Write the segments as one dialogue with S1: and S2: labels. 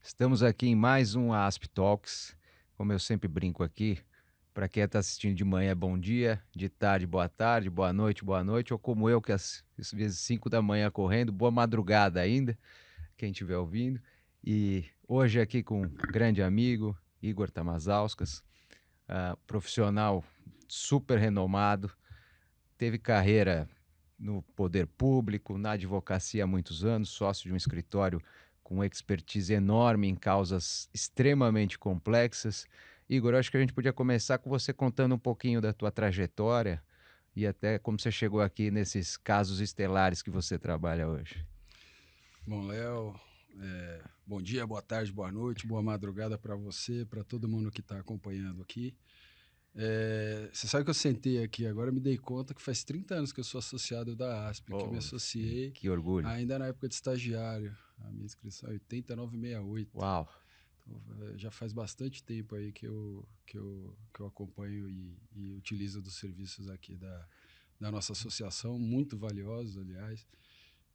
S1: Estamos aqui em mais um ASP Talks. Como eu sempre brinco aqui, para quem está assistindo de manhã é bom dia, de tarde, boa noite, ou como eu, que às vezes 5 da manhã correndo, boa madrugada ainda, quem estiver ouvindo. E hoje aqui com um grande amigo, Igor Tamazauskas, profissional super renomado, teve carreira no poder público, na advocacia há muitos anos, sócio de um escritório com expertise enorme em causas extremamente complexas. Igor, acho que a gente podia começar com você contando um pouquinho da tua trajetória e até como você chegou aqui nesses casos estelares que você trabalha hoje.
S2: Bom, Léo, bom dia, boa tarde, boa noite, boa madrugada para você, para todo mundo que está acompanhando aqui. Você sabe que eu sentei aqui agora, me dei conta que faz 30 anos que eu sou associado da ASP, que eu me
S1: Oh,
S2: associei
S1: que orgulho.
S2: ainda na época de estagiário. A minha inscrição é 8968.
S1: Uau.
S2: Então, já faz bastante tempo aí que eu acompanho e utilizo dos serviços aqui da nossa associação, muito valiosos, aliás.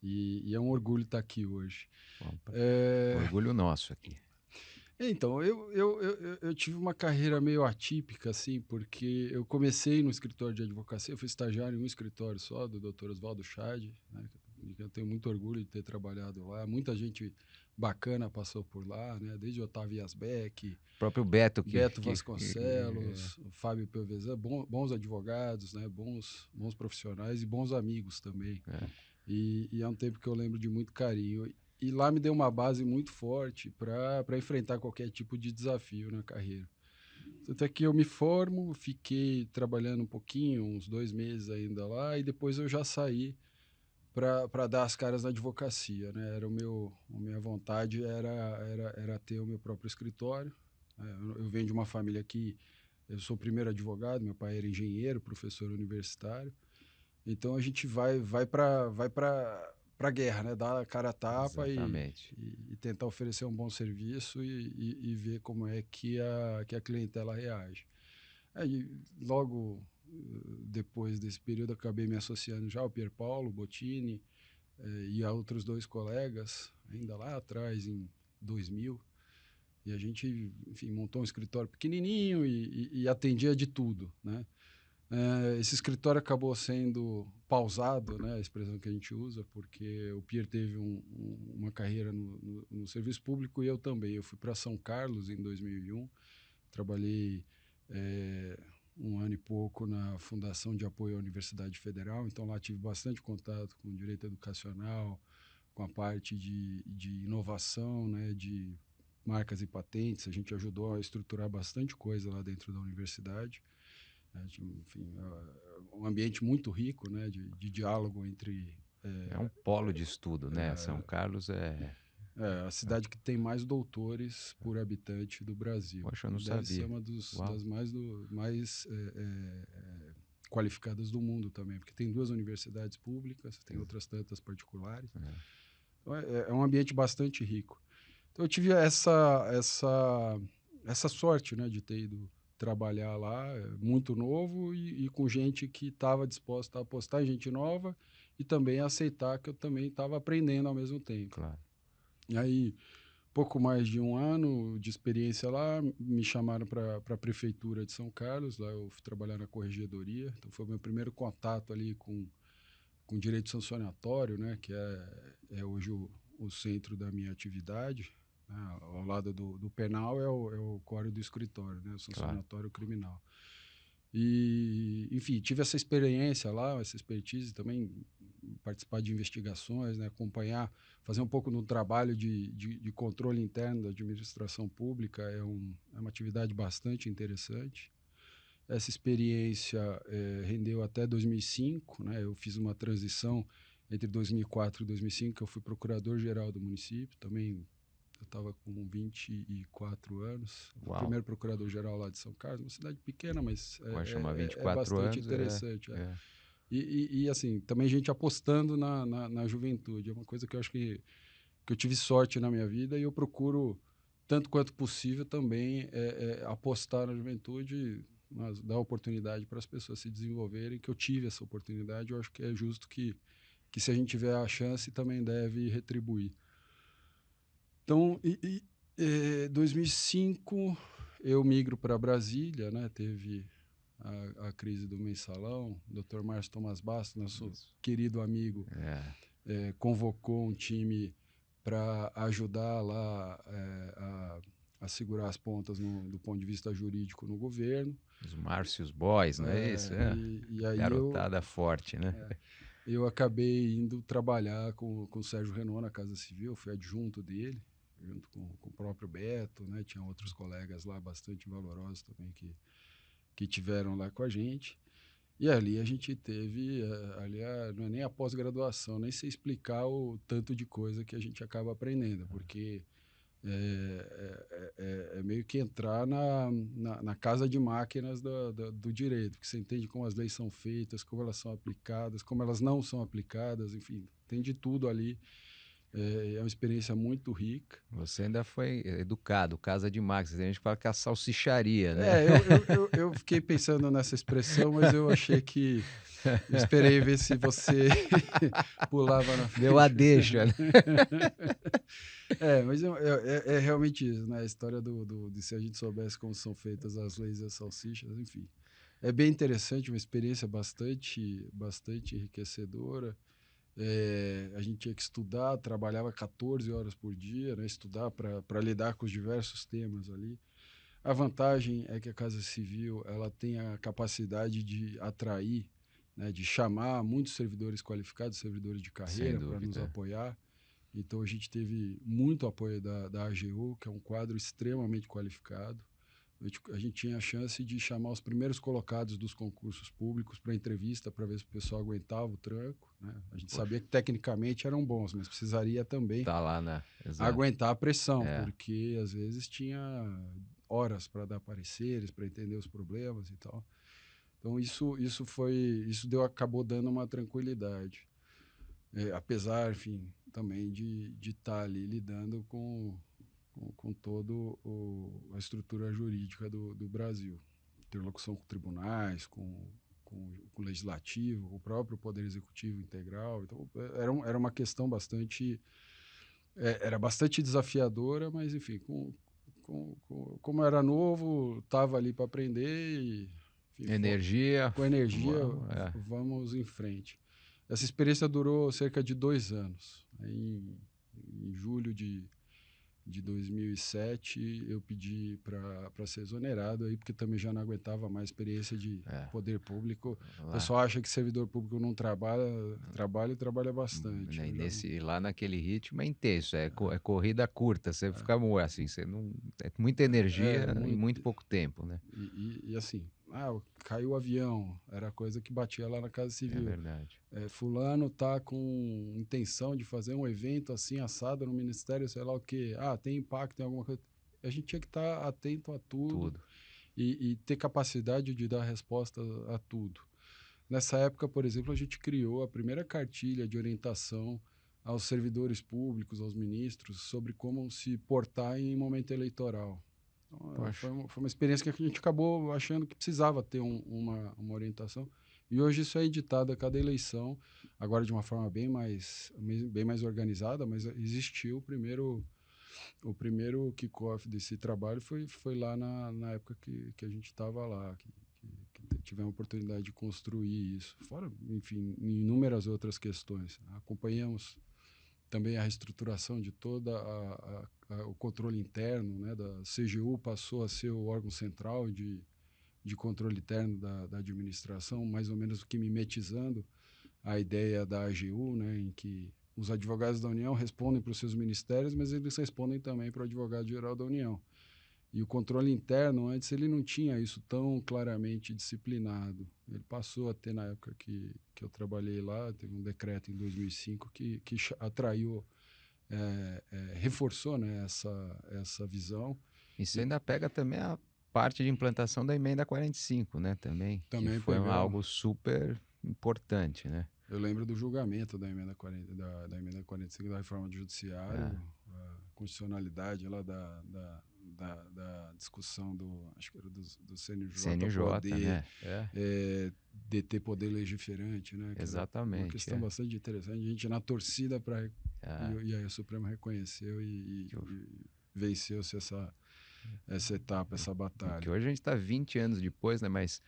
S2: E é um orgulho estar aqui hoje.
S1: Bom,
S2: É,
S1: orgulho nosso aqui.
S2: então, eu tive uma carreira meio atípica, assim, porque eu comecei no escritório de advocacia, eu fui estagiário em um escritório só, do Dr. Oswaldo Chad, né, que eu tenho muito orgulho de ter trabalhado lá. Muita gente bacana passou por lá, né, desde Otávio Asbeck,
S1: O próprio Beto
S2: Beto Vasconcelos, o Fábio Pelvezan, bons advogados, né, bons profissionais e bons amigos também.
S1: é,
S2: E é um tempo que eu lembro de muito carinho. E lá me deu uma base muito forte para enfrentar qualquer tipo de desafio na carreira. Tanto é que eu me formo, fiquei trabalhando um pouquinho, uns 2 meses ainda lá, e depois eu já saí para dar as caras na advocacia, né? A minha vontade era ter o meu próprio escritório. Eu venho de uma família que eu sou o primeiro advogado, meu pai era engenheiro, professor universitário. Então a gente vai para guerra, né? Dar a cara a tapa
S1: exatamente.
S2: e tentar oferecer um bom serviço e ver como é que a clientela reage. Aí, logo depois desse período, acabei me associando já ao Pier Paulo Bottini e a outros dois colegas, ainda lá atrás, em 2000. E a gente, enfim, montou um escritório pequenininho e atendia de tudo, né? Esse escritório acabou sendo pausado, né, a expressão que a gente usa, porque o Pierre teve uma carreira no serviço público e eu também. Eu fui para São Carlos em 2001, trabalhei um ano e pouco na Fundação de Apoio à Universidade Federal, então lá tive bastante contato com o direito educacional, com a parte de inovação, né, de marcas e patentes. A gente ajudou a estruturar bastante coisa lá dentro da universidade. Enfim, um ambiente muito rico, né, de diálogo entre
S1: É um polo de estudo, né? São Carlos
S2: a cidade que tem mais doutores por habitante do Brasil.
S1: Poxa, eu não
S2: Deve ser
S1: sabia.
S2: uma
S1: Uau.
S2: das mais qualificadas do mundo também, porque tem duas universidades públicas, tem
S1: Ex-
S2: outras tantas particulares.
S1: é.
S2: Então é um ambiente bastante rico. Então eu tive essa sorte, né, de ter ido trabalhar lá, muito novo e com gente que estava disposta a apostar em gente nova e também a aceitar que eu também estava aprendendo ao mesmo tempo.
S1: Claro.
S2: E aí, pouco mais de um ano de experiência lá, me chamaram para a prefeitura de São Carlos, lá eu fui trabalhar na corregedoria, então foi o meu primeiro contato ali com direito sancionatório, né, que é hoje o centro da minha atividade. Né, ao lado do penal é o core do escritório, né, o
S1: Claro.
S2: sancionatório criminal. E, enfim, tive essa experiência lá, essa expertise também, participar de investigações, né, acompanhar, fazer um pouco no trabalho de controle interno da administração pública, é uma atividade bastante interessante. Essa experiência rendeu até 2005, né? Eu fiz uma transição entre 2004 e 2005, que eu fui procurador-geral do município, também eu estava com 24 anos. Eu fui o
S1: Uau.
S2: primeiro procurador-geral lá de São Carlos, uma cidade pequena, mas
S1: Poxa, mas
S2: é
S1: 24
S2: bastante
S1: anos
S2: interessante.
S1: é.
S2: Assim, também gente apostando na juventude. É uma coisa que eu acho que eu tive sorte na minha vida e eu procuro, tanto quanto possível, também apostar na juventude, mas dar oportunidade para as pessoas se desenvolverem, que eu tive essa oportunidade. Eu acho que é justo que se a gente tiver a chance, também deve retribuir. Então, 2005 eu migro para Brasília, né, teve a crise do Mensalão, o Dr. Márcio Tomás Bastos, nosso
S1: Isso.
S2: querido amigo,
S1: É,
S2: convocou um time para ajudar lá a segurar as pontas do ponto de vista jurídico no governo.
S1: os Márcios Boys, não é isso? É.
S2: E aí
S1: Garotada forte, né?
S2: eu acabei indo trabalhar com o Sérgio Renault na Casa Civil, fui adjunto dele, junto com o próprio Beto, né? Tinha outros colegas lá bastante valorosos também que tiveram lá com a gente. E ali a gente teve, não é nem a pós-graduação, nem sei explicar o tanto de coisa que a gente acaba aprendendo, porque é meio que entrar na casa de máquinas do direito, que você entende como as leis são feitas, como elas são aplicadas, como elas não são aplicadas, enfim, tem de tudo ali. É uma experiência muito rica.
S1: Você ainda foi educado, casa de máquinas. A gente fala que é a salsicharia, né?
S2: Eu fiquei pensando nessa expressão, mas eu achei que. Eu esperei ver se você pulava na
S1: Deu a
S2: frente.
S1: deixa, né?
S2: Mas é realmente isso, né? A história de se a gente soubesse como são feitas as leis e as salsichas, enfim. É bem interessante, uma experiência bastante enriquecedora. A gente tinha que estudar, trabalhava 14 horas por dia, né? Estudar para lidar com os diversos temas ali. A vantagem é que a Casa Civil ela tem a capacidade de atrair, né, de chamar muitos servidores qualificados, servidores de
S1: Sem
S2: carreira, para nos
S1: dúvida.
S2: apoiar. Então, a gente teve muito apoio da AGU, que é um quadro extremamente qualificado. A gente tinha a chance de chamar os primeiros colocados dos concursos públicos para entrevista, para ver se o pessoal aguentava o tranco, né? A gente
S1: Poxa,
S2: sabia que tecnicamente eram bons, mas precisaria também
S1: tá lá na. Exato.
S2: aguentar a pressão,
S1: É.
S2: porque às vezes tinha horas para dar pareceres, para entender os problemas e tal. Então isso acabou dando uma tranquilidade, apesar, enfim, também de estar ali lidando com todo a estrutura jurídica do Brasil, interlocução com tribunais, com o legislativo, com o próprio poder executivo integral. Então era uma questão era bastante desafiadora, mas enfim, como era novo, estava ali para aprender e enfim,
S1: Energia.
S2: com energia
S1: Vamos, é.
S2: vamos em frente. Essa experiência durou cerca de 2 anos. Em julho de 2007 eu pedi para ser exonerado aí, porque também já não aguentava mais experiência de
S1: É.
S2: poder público. O
S1: Lá.
S2: pessoal acha que servidor público não trabalha e trabalha bastante.
S1: Né,
S2: Eu já não,
S1: lá naquele ritmo é intenso, é corrida curta, você fica assim, você não. É muita
S2: é,
S1: energia em
S2: muito,
S1: muito pouco tempo, né?
S2: e assim, caiu o avião, era a coisa que batia lá na Casa
S1: É
S2: Civil.
S1: verdade.
S2: Fulano tá com intenção de fazer um evento assim assado no ministério, sei lá o quê. Tem impacto em alguma coisa. A gente tinha que estar atento a tudo
S1: Tudo.
S2: e ter capacidade de dar resposta a tudo. Nessa época, por exemplo, a gente criou a primeira cartilha de orientação aos servidores públicos, aos ministros, sobre como se portar em momento eleitoral. Então,
S1: Poxa.
S2: foi uma experiência que a gente acabou achando que precisava ter uma orientação. E hoje isso é editado a cada eleição, agora de uma forma bem mais organizada, mas existiu o primeiro kickoff desse trabalho foi lá na época que a gente estava lá, que tivemos a oportunidade de construir isso. Fora, enfim, inúmeras outras questões. Acompanhamos também a reestruturação de toda o controle interno, né, da CGU passou a ser o órgão central de controle interno da administração, mais ou menos que mimetizando a ideia da AGU, né, em que os advogados da União respondem para os seus ministérios, mas eles respondem também para o advogado-geral da União. E o controle interno, antes, ele não tinha isso tão claramente disciplinado. Ele passou a ter, na época que eu trabalhei lá, teve um decreto em 2005 que atraiu, reforçou, né, essa visão.
S1: Isso
S2: E
S1: ainda pega também a parte de implantação da emenda 45, né? Também, que
S2: também
S1: foi
S2: pegamos.
S1: algo super importante, né?
S2: Eu lembro do julgamento da emenda 40, da emenda 45 da reforma do
S1: É.
S2: judiciário, a constitucionalidade lá da discussão acho que era do CNJ
S1: CNJ,
S2: poder
S1: né? É,
S2: deter poder legiferante, né? Que era uma
S1: exatamente.
S2: questão
S1: É.
S2: bastante interessante. A gente na torcida para
S1: É.
S2: e aí o Supremo reconheceu
S1: Que o-
S2: venceu-se essa etapa, essa
S1: Que
S2: batalha.
S1: hoje a gente está 20 anos depois, né? Mas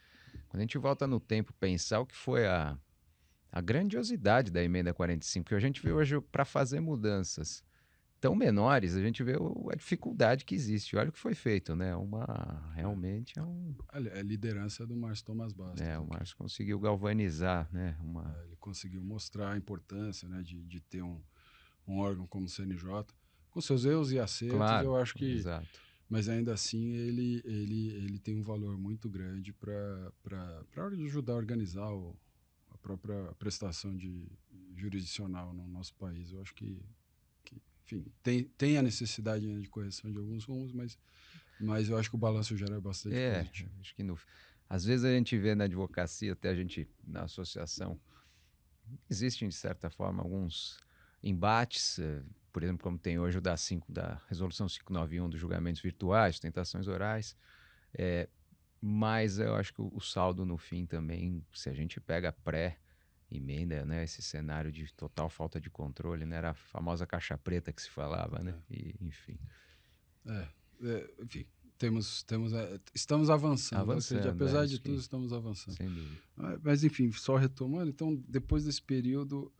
S1: quando a gente volta no tempo pensar o que foi a grandiosidade da emenda 45, que a gente vê hoje para fazer mudanças tão menores, a gente vê a dificuldade que existe. Olha o que foi feito, né?
S2: É.
S1: Realmente é um,
S2: A liderança do Márcio Thomas Bastos
S1: né? O
S2: aqui.
S1: Márcio conseguiu galvanizar, né?
S2: Ele conseguiu mostrar a importância, né, de ter um órgão como o CNJ, com seus erros e acertos,
S1: Claro,
S2: eu acho que,
S1: exato.
S2: mas ainda assim ele tem um valor muito grande para ajudar a organizar a própria prestação jurisdicional no nosso país. Eu acho que enfim, tem a necessidade, né, de correção de alguns rumos, mas eu acho que o balanço geral é bastante positivo.
S1: Acho que às vezes a gente vê na advocacia, até a gente na associação, existem de certa forma alguns embates, por exemplo, como tem hoje o da Resolução 591 dos julgamentos virtuais, tentações orais, eh, mas eu acho que o saldo no fim também, se a gente pega a pré-emenda, né, esse cenário de total falta de controle, né, era a famosa caixa preta que se falava, né, e, enfim,
S2: Enfim, estamos avançando, eu acredito.
S1: avançando,
S2: Apesar de
S1: isso
S2: tudo,
S1: que,
S2: estamos avançando.
S1: sem dúvida.
S2: Mas, enfim, só retomando, então, depois desse período,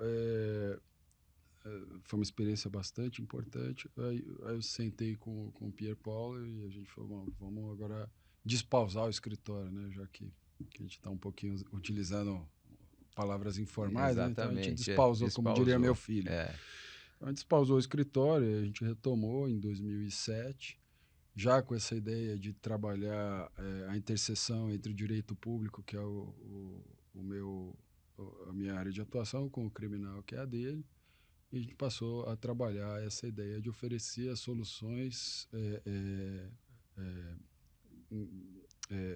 S2: foi uma experiência bastante importante. Aí eu sentei com o Pierre Paul e a gente falou, vamos agora despausar o escritório, né? Já que a gente está um pouquinho utilizando palavras informais, né? Então a gente
S1: Exatamente,
S2: despausou, como diria meu
S1: despausou,
S2: filho. Então a gente despausou o escritório e a gente retomou em 2007, já com essa ideia de trabalhar a interseção entre o direito público, que é a minha área de atuação, com o criminal, que é a dele, e a gente passou a trabalhar essa ideia de oferecer as soluções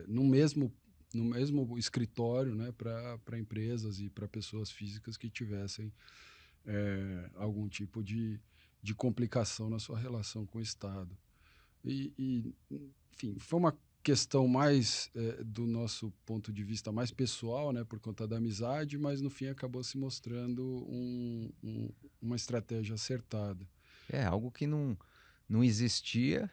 S2: no mesmo escritório, né, para empresas e para pessoas físicas que tivessem algum tipo de complicação na sua relação com o Estado. Enfim, foi uma questão mais do nosso ponto de vista mais pessoal, né, por conta da amizade, mas no fim acabou se mostrando uma estratégia acertada.
S1: algo que não existia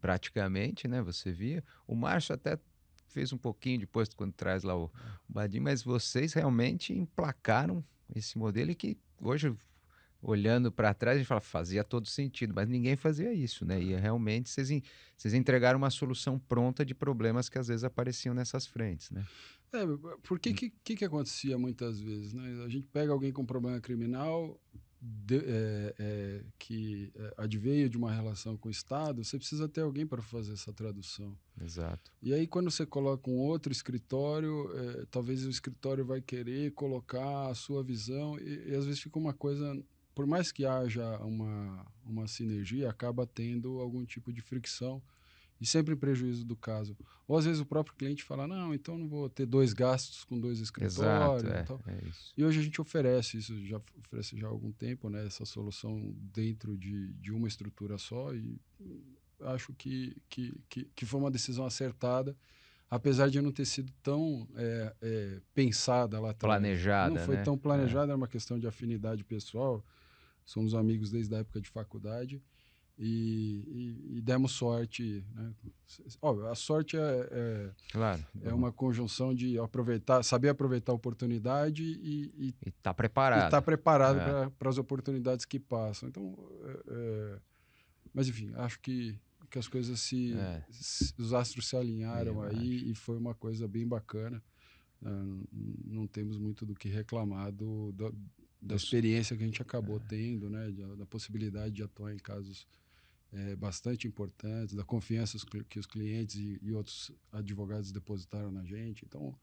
S1: praticamente, né? Você via. O Márcio até fez um pouquinho depois, quando traz lá o Badim, mas vocês realmente emplacaram esse modelo e que hoje, olhando para trás, a gente fala, fazia todo sentido, mas ninguém fazia isso, né? E realmente vocês entregaram uma solução pronta de problemas que às vezes apareciam nessas frentes, né?
S2: Porque que acontecia muitas vezes, né? A gente pega alguém com problema criminal que adveio de uma relação com o Estado, você precisa ter alguém para fazer essa tradução.
S1: Exato.
S2: E aí, quando você coloca um outro escritório, talvez o escritório vai querer colocar a sua visão e às vezes fica uma coisa, por mais que haja uma sinergia, acaba tendo algum tipo de fricção e sempre em prejuízo do caso. Ou às vezes o próprio cliente fala, não, então não vou ter dois gastos com dois
S1: Exato,
S2: escritórios e tal.
S1: é isso.
S2: E hoje a gente oferece isso, já oferece já há algum tempo, né, essa solução dentro de uma estrutura só e acho que foi uma decisão acertada, apesar de não ter sido tão pensada lá atrás. Não
S1: Planejada,
S2: foi
S1: né?
S2: tão planejada, era uma questão de afinidade pessoal, somos amigos desde a época de faculdade e demos sorte. Né? Óbvio, a sorte
S1: Claro.
S2: é uma conjunção de saber aproveitar a oportunidade
S1: E tá
S2: e estar
S1: preparado.
S2: preparado
S1: É,
S2: para as oportunidades que passam. Então, mas enfim, acho que as coisas
S1: é,
S2: os astros se alinharam
S1: eu acho.
S2: aí e foi uma coisa bem bacana. Não temos muito do que reclamar da
S1: Dos,
S2: experiência que a gente acabou tendo, né, da possibilidade de atuar em casos bastante importantes, da confiança que os clientes e outros advogados depositaram na gente. Então,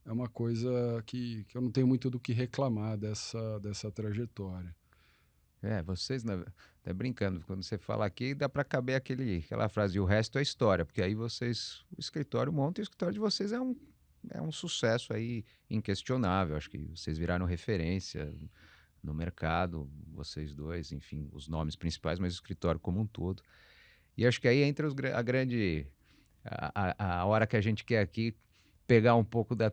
S2: é uma coisa que eu não tenho muito do que reclamar dessa trajetória.
S1: vocês, até brincando, quando você fala aqui, dá para caber aquela frase, o resto é história, porque aí vocês, o escritório monta e o escritório de vocês é um sucesso aí inquestionável. Acho que vocês viraram referência no mercado, vocês dois, enfim, os nomes principais, mas o escritório como um todo. E acho que aí entra a grande, a hora que a gente quer aqui pegar um pouco das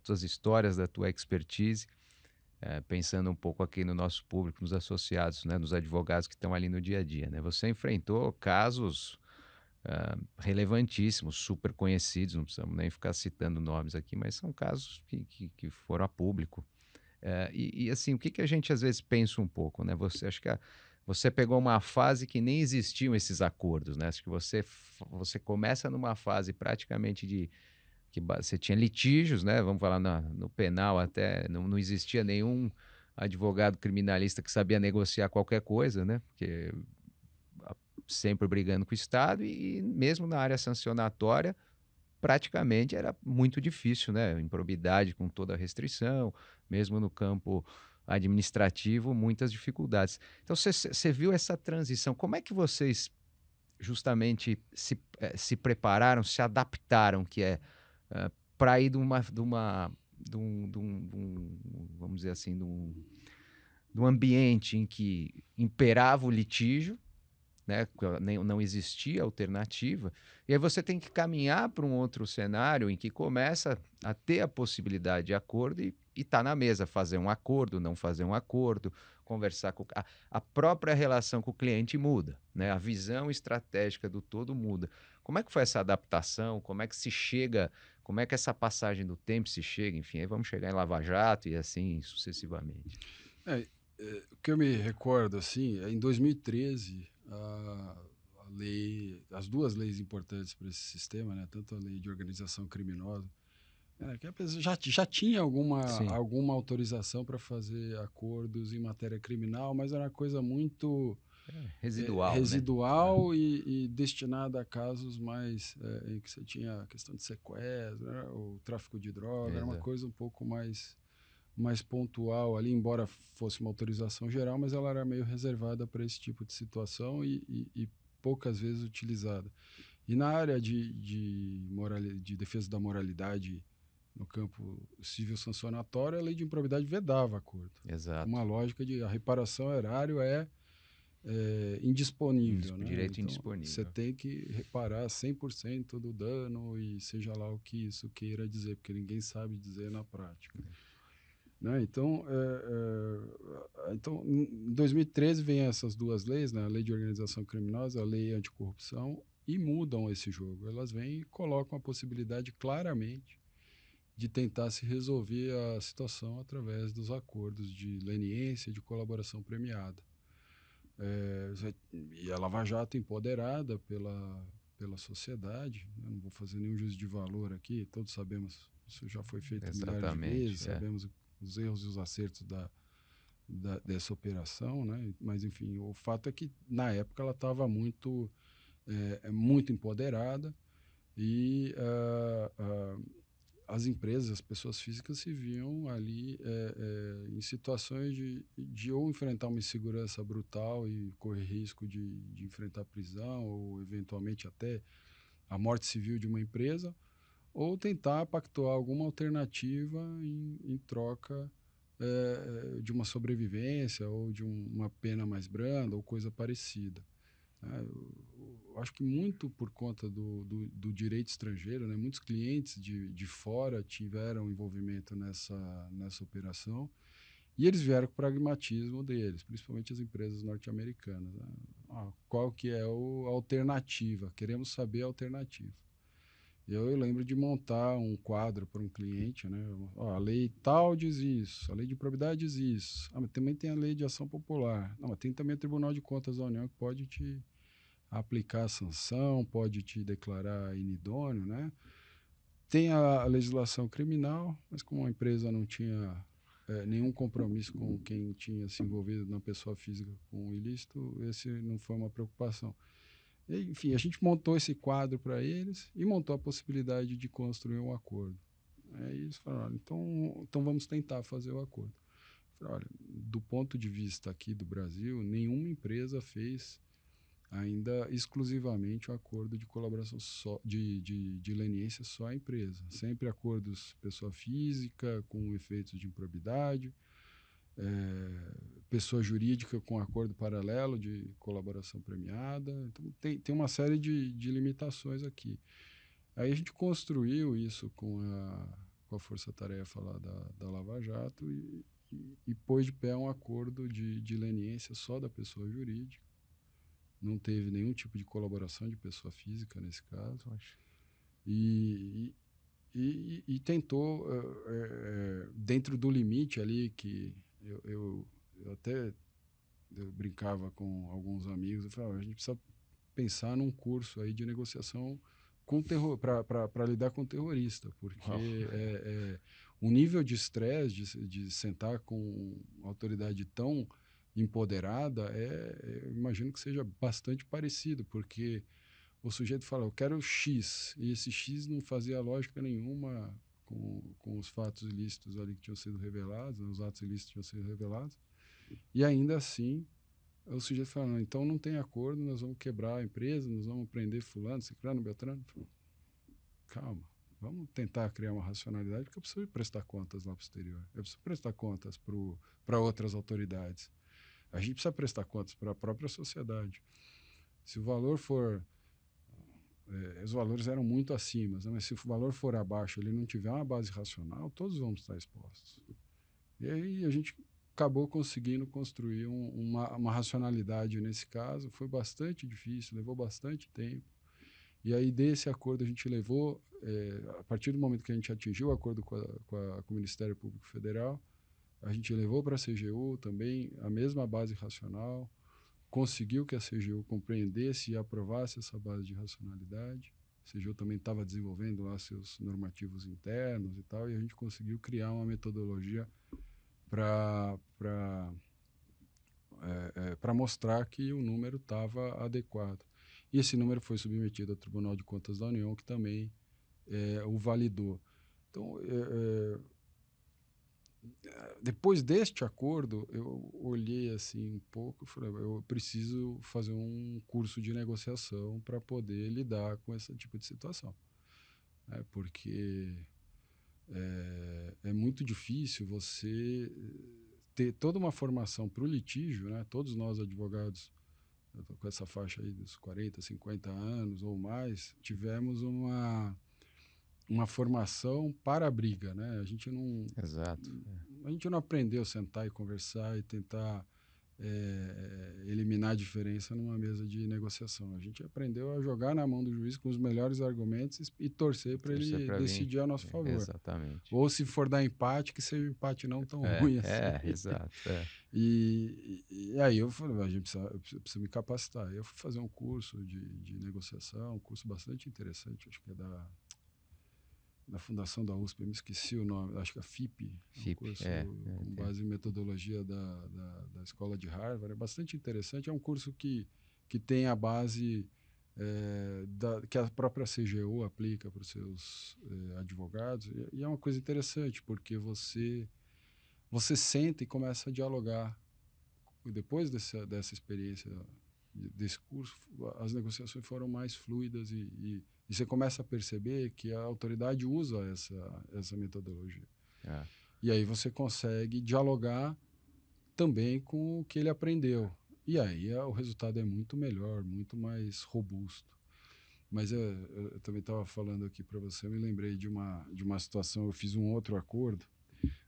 S1: tuas histórias, da tua expertise. pensando um pouco aqui no nosso público, nos associados, né, nos advogados que estão ali no dia a dia, né? Você enfrentou casos relevantíssimos, super conhecidos, não precisamos nem ficar citando nomes aqui, mas são casos que foram a público. Assim, o que que a gente às vezes pensa um pouco, né? Você acho que você pegou uma fase que nem existiam esses acordos, né? Acho que você começa numa fase praticamente de você tinha litígios, né? Vamos falar no penal até não existia nenhum advogado criminalista que sabia negociar qualquer coisa, né? Porque a- sempre brigando com o Estado e mesmo na área sancionatória praticamente era muito difícil, né? Improbidade com toda a restrição, mesmo no campo administrativo, muitas dificuldades. Então, você viu essa transição. Como é que vocês justamente se prepararam, se adaptaram, que é para ir vamos dizer assim, de um ambiente em que imperava o litígio, né? Não existia alternativa, e aí você tem que caminhar para um outro cenário em que começa a ter a possibilidade de acordo e tá na mesa, fazer um acordo, não fazer um acordo, conversar com a própria relação com o cliente muda, né? A visão estratégica do todo muda. Como é que foi essa adaptação? Como é que se chega? Como é que essa passagem do tempo se chega? Enfim, aí vamos chegar em Lava Jato e assim sucessivamente.
S2: É, o que eu me recordo, assim, em 2013, a lei, as duas leis importantes para esse sistema, né, tanto a lei de organização criminosa, que a pessoa já tinha
S1: Sim,
S2: alguma autorização para fazer acordos em matéria criminal, mas era uma coisa muito
S1: residual, né? Ah,
S2: residual e destinada a casos mais em que você tinha a questão de sequestro, né, o tráfico de droga, era uma
S1: exato.
S2: coisa um pouco mais pontual ali, embora fosse uma autorização geral, mas ela era meio reservada para esse tipo de situação e poucas vezes utilizada. E na área de defesa da moralidade no campo civil sancionatório, a lei de improbidade vedava acordo, com
S1: Exato.
S2: uma lógica de a reparação erário indisponível, né?
S1: Direito
S2: Então, você
S1: indisponível.
S2: tem que reparar 100% do dano e seja lá o que isso queira dizer, porque ninguém sabe dizer na prática. Né? Então, em 2013 vem essas duas leis, né? A Lei de Organização Criminosa, a Lei Anticorrupção, e mudam esse jogo. Elas vêm e colocam a possibilidade claramente de tentar se resolver a situação através dos acordos de leniência e de colaboração premiada. E a Lava Jato empoderada pela sociedade, né? Não vou fazer nenhum juízo de valor aqui, todos sabemos, isso já foi feito milhares de vezes,
S1: Exatamente, é.
S2: sabemos os erros e os acertos dessa operação, né? Mas enfim, o fato é que na época ela estava muito empoderada e as empresas, as pessoas físicas se viam ali em situações de ou enfrentar uma insegurança brutal e correr risco de enfrentar prisão ou eventualmente até a morte civil de uma empresa, ou tentar pactuar alguma alternativa em troca de uma sobrevivência ou de uma pena mais branda ou coisa parecida. Eu acho que muito por conta do direito estrangeiro, né? Muitos clientes de fora tiveram envolvimento nessa operação e eles vieram com o pragmatismo deles, principalmente as empresas norte-americanas. Né? Qual que é a alternativa? Queremos saber a alternativa. Eu lembro de montar um quadro para um cliente, né? A lei tal diz isso, a lei de probidade diz isso. Mas também tem a lei de ação popular. Não, mas tem também o Tribunal de Contas da União que pode te aplicar a sanção, pode te declarar inidôneo, né? Tem a legislação criminal, mas como a empresa não tinha nenhum compromisso com quem tinha se envolvido na pessoa física com o ilícito, esse não foi uma preocupação. Enfim, a gente montou esse quadro para eles e montou a possibilidade de construir um acordo. Aí eles falaram, olha, então vamos tentar fazer o acordo. Eu falei, olha, do ponto de vista aqui do Brasil, nenhuma empresa fez ainda exclusivamente o acordo de colaboração de leniência só a empresa. Sempre acordos pessoa física com efeitos de improbidade, pessoa jurídica com acordo paralelo de colaboração premiada. Então, tem uma série de limitações aqui. Aí a gente construiu isso com a força-tarefa lá da Lava Jato e pôs de pé um acordo de leniência só da pessoa jurídica. Não teve nenhum tipo de colaboração de pessoa física nesse caso.
S1: Poxa.
S2: E tentou, dentro do limite ali, que eu até brincava com alguns amigos, eu falava, a gente precisa pensar num curso aí de negociação com terror, para lidar com terrorista, porque o nível de estresse de sentar com uma autoridade tão empoderada, eu imagino que seja bastante parecido, porque o sujeito fala, eu quero X, e esse X não fazia lógica nenhuma com os fatos ilícitos ali que tinham sido revelados, os atos ilícitos tinham sido revelados, e ainda assim o sujeito fala, não, então não tem acordo, nós vamos quebrar a empresa, nós vamos prender fulano, ciclano, beltrano. Calma, vamos tentar criar uma racionalidade, porque eu preciso prestar contas lá para o exterior, eu preciso prestar contas para outras autoridades, a gente precisa prestar contas para a própria sociedade. Se o valor for... os valores eram muito acima, né? Mas se o valor for abaixo, ele não tiver uma base racional, todos vamos estar expostos. E aí a gente acabou conseguindo construir uma racionalidade nesse caso. Foi bastante difícil, levou bastante tempo. E aí desse acordo a gente levou, a partir do momento que a gente atingiu o acordo com o Ministério Público Federal, a gente levou para a CGU também a mesma base racional, conseguiu que a CGU compreendesse e aprovasse essa base de racionalidade. A CGU também estava desenvolvendo lá seus normativos internos e tal, e a gente conseguiu criar uma metodologia para mostrar que o número estava adequado. E esse número foi submetido ao Tribunal de Contas da União, que também o validou. Então, depois deste acordo, eu olhei assim um pouco e falei, eu preciso fazer um curso de negociação para poder lidar com esse tipo de situação. Porque é muito difícil você ter toda uma formação para o litígio, né? Todos nós advogados, eu tô com essa faixa aí dos 40, 50 anos ou mais, tivemos uma formação para a briga, né?
S1: Exato.
S2: A gente não aprendeu a sentar e conversar e tentar eliminar a diferença numa mesa de negociação. A gente aprendeu a jogar na mão do juiz com os melhores argumentos e torcer para ele decidir a nosso favor.
S1: Exatamente.
S2: Ou se for dar empate, que seja um empate não tão ruim assim.
S1: Exato.
S2: E aí eu falei, a gente precisa me capacitar. Eu fui fazer um curso de negociação, um curso bastante interessante, acho que é da Fundação da USP, eu me esqueci o nome, acho que é FIP, um curso com base em metodologia da Escola de Harvard, é bastante interessante, é um curso que tem a base que a própria CGU aplica para os seus advogados, e é uma coisa interessante, porque você senta e começa a dialogar. E depois dessa experiência, desse curso, as negociações foram mais fluidas e você começa a perceber que a autoridade usa essa metodologia. E aí você consegue dialogar também com o que ele aprendeu. E aí o resultado é muito melhor, muito mais robusto. Mas eu também estava falando aqui para você, eu me lembrei de uma situação, eu fiz um outro acordo,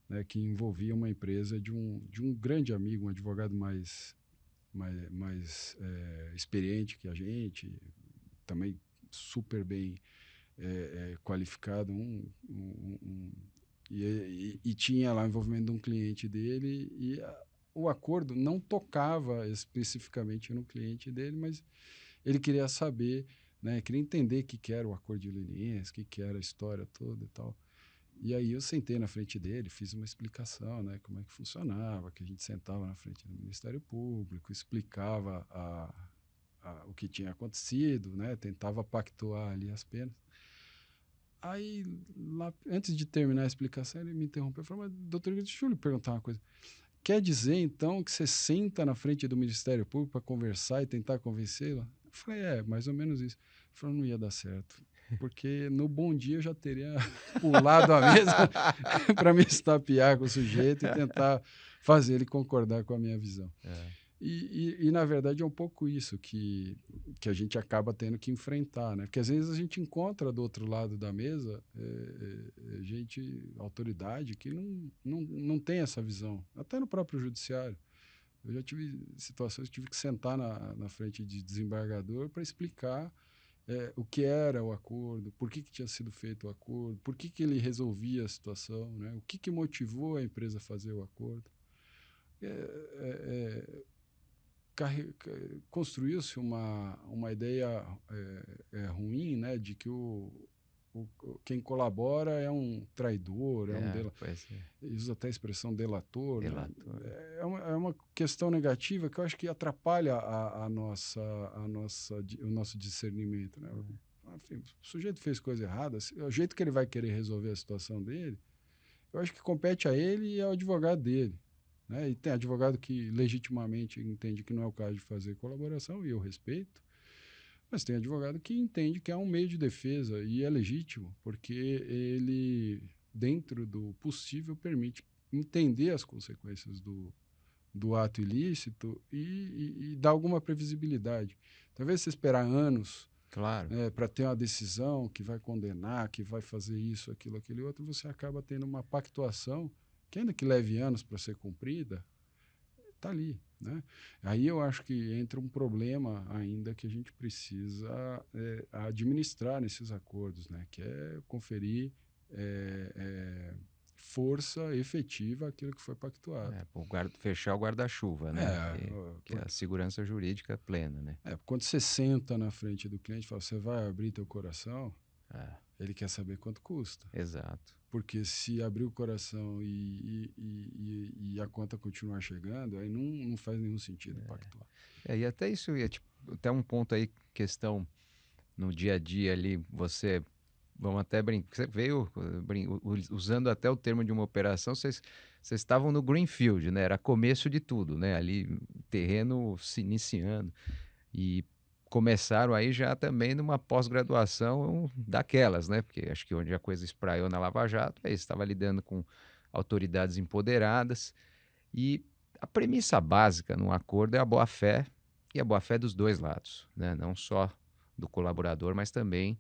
S2: né, que envolvia uma empresa de um grande amigo, um advogado mais experiente que a gente, também super bem qualificado, e tinha lá o envolvimento de um cliente dele, e o acordo não tocava especificamente no cliente dele, mas ele queria saber, né, queria entender o que era o acordo de leniência, o que era a história toda e tal. E aí eu sentei na frente dele, fiz uma explicação, né, como é que funcionava, que a gente sentava na frente do Ministério Público, explicava o que tinha acontecido, né, tentava pactuar ali as penas. Aí, lá, antes de terminar a explicação, ele me interrompeu e falou, mas doutor, deixa eu lhe perguntar uma coisa. Quer dizer, então, que você senta na frente do Ministério Público para conversar e tentar convencê-la? Eu falei, mais ou menos isso. Ele falou, não ia dar certo. Porque no bom dia eu já teria pulado a mesa para me estapear com o sujeito e tentar fazer ele concordar com a minha visão. Na verdade, é um pouco isso que a gente acaba tendo que enfrentar, né? Porque às vezes a gente encontra do outro lado da mesa gente, autoridade, que não tem essa visão, até no próprio judiciário. Eu já tive situações que tive que sentar na frente de desembargador para explicar o que era o acordo, por que tinha sido feito o acordo, por que ele resolvia a situação, né? O que motivou a empresa a fazer o acordo. É, é, é, Construiu-se uma ideia ruim, né, de que quem colabora é um traidor, é um
S1: Pois é,
S2: usa até a expressão delator, né?
S1: delator.
S2: É uma questão negativa que eu acho que atrapalha o nosso discernimento, né?
S1: Hum,
S2: Enfim, o sujeito fez coisa errada, o jeito que ele vai querer resolver a situação dele, eu acho que compete a ele e ao advogado dele, né? E tem advogado que legitimamente entende que não é o caso de fazer colaboração, e eu respeito, mas tem advogado que entende que é um meio de defesa e é legítimo, porque ele, dentro do possível, permite entender as consequências do ato ilícito e dar alguma previsibilidade. Talvez você esperar anos
S1: claro.
S2: para ter uma decisão que vai condenar, que vai fazer isso, aquilo, aquele outro, você acaba tendo uma pactuação que, ainda que leve anos para ser cumprida, está ali, né? Aí eu acho que entra um problema ainda que a gente precisa administrar nesses acordos, né? Que é conferir é, é, força efetiva àquilo que foi pactuado.
S1: Fechar o guarda-chuva, né? Que é a
S2: Porque
S1: segurança jurídica plena, né?
S2: quando você senta na frente do cliente e fala, você vai abrir teu coração,
S1: É,
S2: ele quer saber quanto custa.
S1: exato.
S2: Porque se abrir o coração e a conta continuar chegando, aí não faz nenhum sentido pactuar.
S1: E até isso, tipo, até um ponto aí, questão no dia a dia ali, vamos até brincar, você veio usando até o termo de uma operação, vocês estavam no greenfield, né? Era começo de tudo, né? Ali, terreno se iniciando. E começaram aí já também numa pós-graduação daquelas, né? Porque acho que onde a coisa espraiou na Lava Jato, aí estava lidando com autoridades empoderadas. E a premissa básica num acordo é a boa-fé, e a boa-fé dos dois lados, né? Não só do colaborador, mas também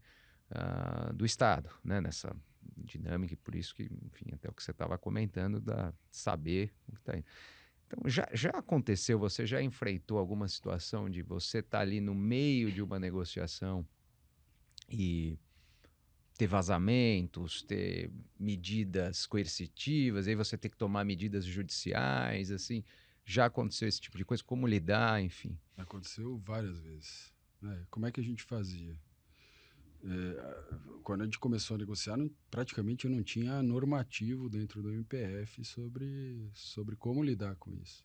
S1: do Estado, né? Nessa dinâmica, e por isso que, enfim, até o que você estava comentando, da saber o que está indo. Então, já aconteceu, você já enfrentou alguma situação de você estar ali no meio de uma negociação e ter vazamentos, ter medidas coercitivas, aí você ter que tomar medidas judiciais, assim, já aconteceu esse tipo de coisa? Como lidar, enfim?
S2: Aconteceu várias vezes, né? Como é que a gente fazia? Quando a gente começou a negociar, praticamente não tinha normativo dentro do MPF sobre como lidar com isso.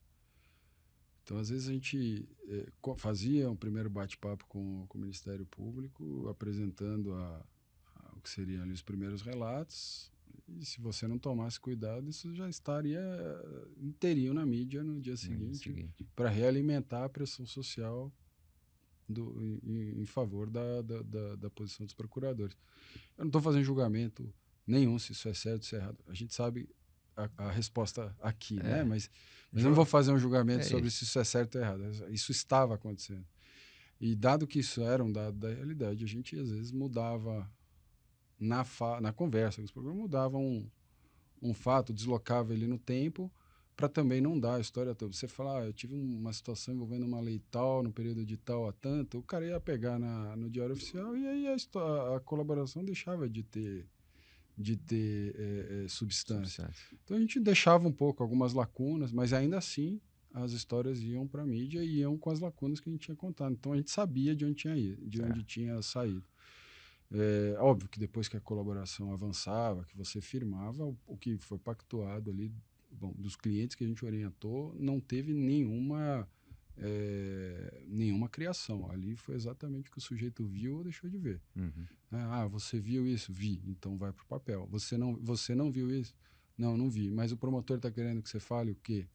S2: Então, às vezes, a gente fazia um primeiro bate-papo com o Ministério Público, apresentando o que seriam ali os primeiros relatos, e se você não tomasse cuidado, isso já estaria inteirinho na mídia no dia
S1: No dia
S2: seguinte,
S1: seguinte.
S2: para realimentar a pressão social em favor da posição dos procuradores. Eu não estou fazendo julgamento nenhum se isso é certo ou se é errado. A gente sabe a resposta aqui, né?
S1: É,
S2: Mas eu não vou fazer um julgamento
S1: é
S2: sobre se
S1: isso.
S2: isso é certo ou errado. Isso estava acontecendo. E dado que isso era um dado da realidade, a gente às vezes mudava na conversa, os programas mudavam um fato, deslocava ele no tempo para também não dar a história toda. Você fala, eu tive uma situação envolvendo uma lei tal, no período de tal a tanto, o cara ia pegar no Diário Oficial e aí a colaboração deixava de ter substância.
S1: Substância.
S2: Então a gente deixava um pouco algumas lacunas, mas ainda assim as histórias iam para a mídia e iam com as lacunas que a gente tinha contado. Então a gente sabia de onde tinha ido, de onde
S1: Certo.
S2: tinha saído. É óbvio que depois que a colaboração avançava, que você firmava, o que foi pactuado ali, bom, dos clientes que a gente orientou, não teve nenhuma criação. Ali foi exatamente o que o sujeito viu ou deixou de ver.
S1: Uhum.
S2: Ah, você viu isso? Vi, então vai para o papel. Você não viu isso? Não, não vi. Mas o promotor está querendo que você fale o quê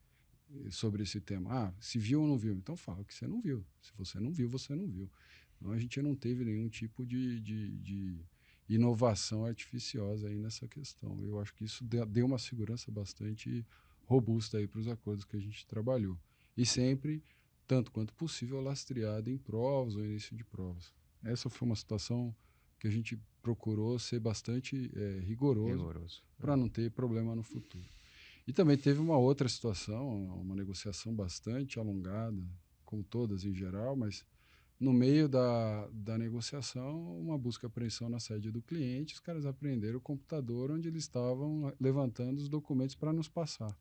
S2: sobre esse tema? Ah, se viu ou não viu? Então fala o que você não viu. Se você não viu, você não viu. Então a gente não teve nenhum tipo de inovação artificiosa aí nessa questão. Eu acho que isso deu uma segurança bastante robusta aí para os acordos que a gente trabalhou. E sempre tanto quanto possível, lastreada em provas ou início de provas. Essa foi uma situação que a gente procurou ser bastante rigoroso
S1: Rigoroso.
S2: para não ter problema no futuro. E também teve uma outra situação, uma negociação bastante alongada, como todas em geral, mas no meio da negociação, uma busca e apreensão na sede do cliente, os caras apreenderam o computador onde eles estavam levantando os documentos para nos passar.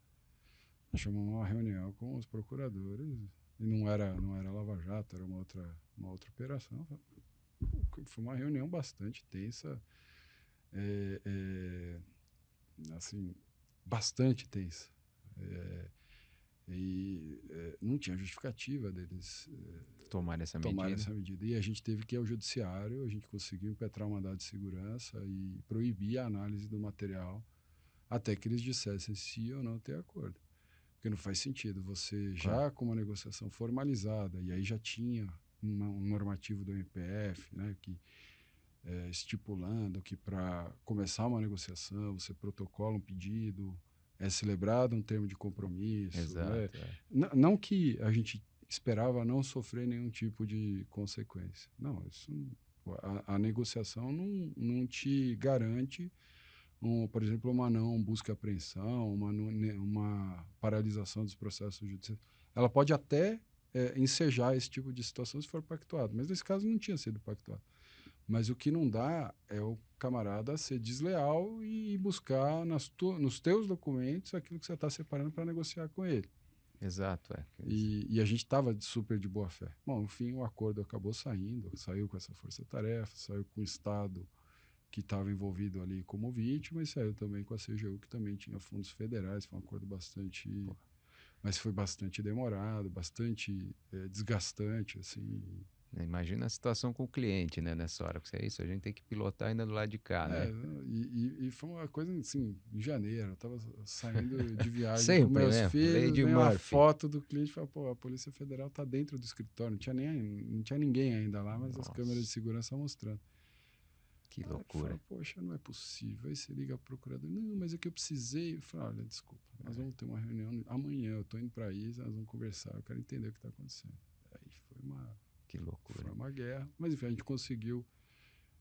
S2: Nós chamamos uma reunião com os procuradores, e não era Lava Jato, era uma outra operação. Foi uma reunião bastante tensa, é, é, assim, bastante tensa. Não tinha justificativa deles
S1: Tomar essa
S2: tomarem
S1: medida.
S2: essa medida. E a gente teve que ir ao judiciário, a gente conseguiu impetrar um mandado de segurança e proibir a análise do material até que eles dissessem se ou não ter acordo. Porque não faz sentido você
S1: Claro.
S2: já com uma negociação formalizada, e aí já tinha um normativo do MPF, né, que estipulando que para começar uma negociação, você protocola um pedido, é celebrado um termo de compromisso.
S1: Exato.
S2: Não que a gente esperava não sofrer nenhum tipo de consequência. Não, a negociação não te garante, por exemplo, uma não busca e apreensão, uma paralisação dos processos judiciais. Ela pode até ensejar esse tipo de situação se for pactuado, mas nesse caso não tinha sido pactuado. Mas o que não dá é o camarada ser desleal e buscar nos teus documentos aquilo que você está separando para negociar com ele.
S1: Exato.
S2: E a gente estava super de boa fé. Bom, enfim, o acordo acabou saiu com essa força-tarefa, saiu com o Estado que estava envolvido ali como vítima e saiu também com a CGU, que também tinha fundos federais. Foi um acordo bastante... Mas foi bastante demorado, bastante desgastante, assim.
S1: Imagina a situação com o cliente, né, nessa hora, porque é isso, a gente tem que pilotar ainda do lado de cá,
S2: É,
S1: né?
S2: e foi uma coisa assim, em janeiro, eu tava saindo de viagem com
S1: Sempre,
S2: meus
S1: né?
S2: filhos,
S1: Lady
S2: veio uma
S1: Murphy.
S2: foto do cliente e falou, pô, a Polícia Federal tá dentro do escritório, não tinha ninguém ainda lá, mas as câmeras de
S1: Nossa,
S2: segurança mostrando.
S1: que
S2: Aí fala,
S1: loucura.
S2: poxa, não é possível. Aí você liga ao procurador, não, mas é que eu precisei. Eu falo, olha, desculpa, nós vamos ter uma reunião amanhã, eu tô indo para aí, nós vamos conversar, eu quero entender o que está acontecendo. Aí
S1: Que loucura.
S2: foi uma guerra, mas enfim, a gente conseguiu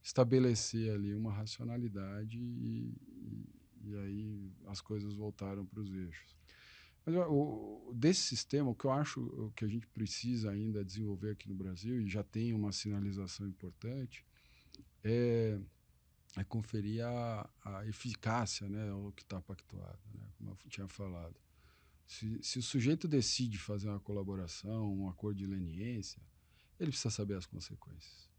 S2: estabelecer ali uma racionalidade e aí as coisas voltaram para os eixos. Mas desse sistema, o que eu acho que a gente precisa ainda desenvolver aqui no Brasil, e já tem uma sinalização importante, é conferir a eficácia, né, ao que está pactuado, né, como eu tinha falado. Se o sujeito decide fazer uma colaboração, um acordo de leniência, ele precisa saber as consequências.